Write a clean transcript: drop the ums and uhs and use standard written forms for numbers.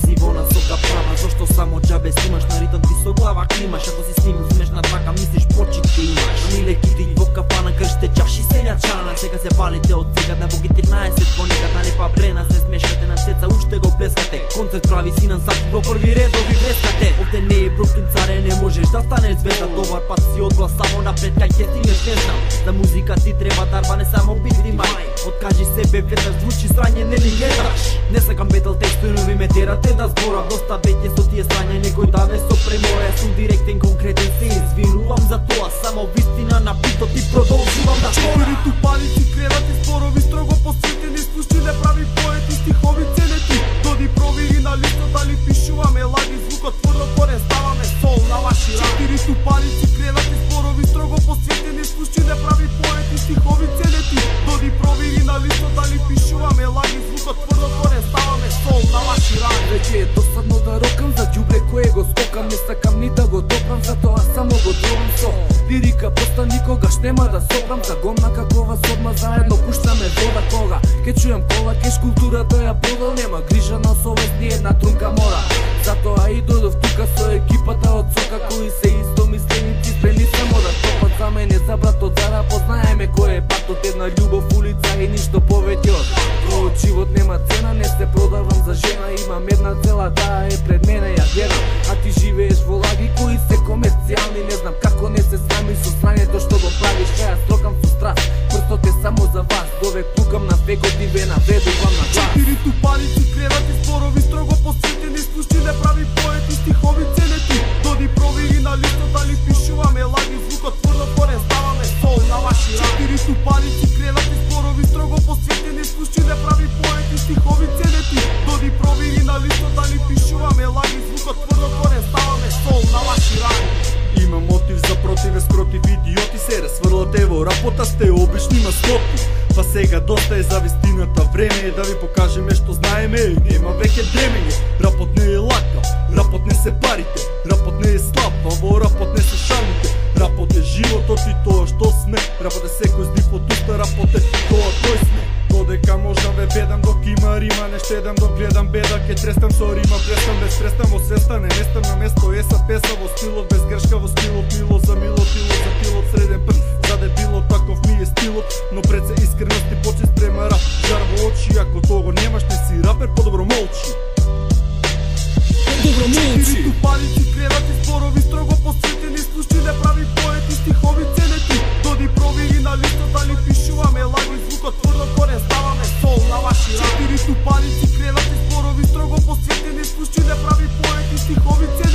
сиво насока права. Зошто само џабе снимаш на ритам ти со глава климаш? Ако си снимил смешна трака, мислиш почитки имаш. Милеки ти во кафана, крште чаши сења чана. Сега се палите од сега на во 13 понекад на лепа брена. Се смешкате на цеца, уште го плескате. Концерт прави синан саки, во први редови блескате. Овде не е Бруклин царе, не можеш да станеш звезда. Добар пат си одла само напред, кај ќе стигнеш не знам. За музика ти треба дарба, не само бити мај. Откажи себе веднаш, звучи срање, не ли гледаш? Не сакам бетл текстови, ме терате да зборам. Доста веќе со тие срање, некој да ме со премора. Јас сум директен, конкретен, се извинувам за тоа. Само вистина на битот и продолжувам да зборам. Четири тупаници, кренати зборови, строго посветени. Слушни не прави поети, стихови ценети. Доди провери на листо, дали пишуваме лаги. Звукот тврдо корен, ставаме сол на ваши рани. Четири тупаници, кренати зборови, строго посветени. Слушни не прави поети, стихови ценети. Доди провери на листо, дали пишуваме лаги. Звукот тврдо корен, ставаме сол на ваши рани. Веќе е досадно да рокам за ѓубле кое го скокам. Не сакам ни да го допрам, затоа само го дробам со лирика. Поста никогаш нема да сопрам. За гомна какова содма, заедно пуштаме вода кога ке чујам кола, кеш културата ја продал. Нема грижа на совест, ни една трунка мора. Затоа и додов тука со екипата од Сока, кои се истомисленици, спремни само да топат за мене, за братот Зара. Познаеме кој е патот, една љубов, улица и ништо повеќе од тоа. Живот нема цена, не се продавам за жена. Имам една цела, таа е пред мене, ја гледам. А ти живееш во лаги кои се комерцијални. Не знам како не се срами со срањето што го правиш. Кај јас трокам со страст, прстот е само за вас. Довек плукам на вегот и ве наведувам на глас. Четири тупаници, кренати зборови, строго посветени. Слушни не прави поети, стихови ценети. Доди провери на листо, дали пишуваме лаги. Звукот тврдо корен, ставаме сол на ваши рани. Четири тупаници, кренати зборови, строго посветени. Слушни не прави поети, стихови ценети. Доди провери на листо, дали пишуваме лаги. Звукот тврдо корен, ставаме сол на ваши рани. Има мотив за противес против идиоти, се разсврлате во рапота, сте обични маскоти. Па сега доста е за вистината, време е да ви покажеме што знаеме. Нема веќе дремење, рапот не е лака, рапот не се парите, рапот не е слаб, а во рапот не се шаните. Рапот е животот и тоа што сме, рапот е секој здив од уста, рапот е тоа кој сме. Додека можам ве бедам док има рима, не штедам док гледам беда, ке трестам со рима, престам без престам во свеста, не нестам на место еса песа во стилот, без грешка во скилот, мило за милот, ило за пилот, среден прв, за дебилот, таков ми е стилот, но пред се искреност и почи спрема рап, жар во очи, ако того немаш, не си рапер, подобро молчи. Четири тупаници, кренати зборови, строго посветени. Слушни не прави поети, стихови ценети. Доди провери на листо, дали пишуваме лаги. Звукот тврдо корен, ставаме сол на ваши рани. Четири тупаници, кренати зборови, строго посветени. Слушни не прави поети, стихови ценети.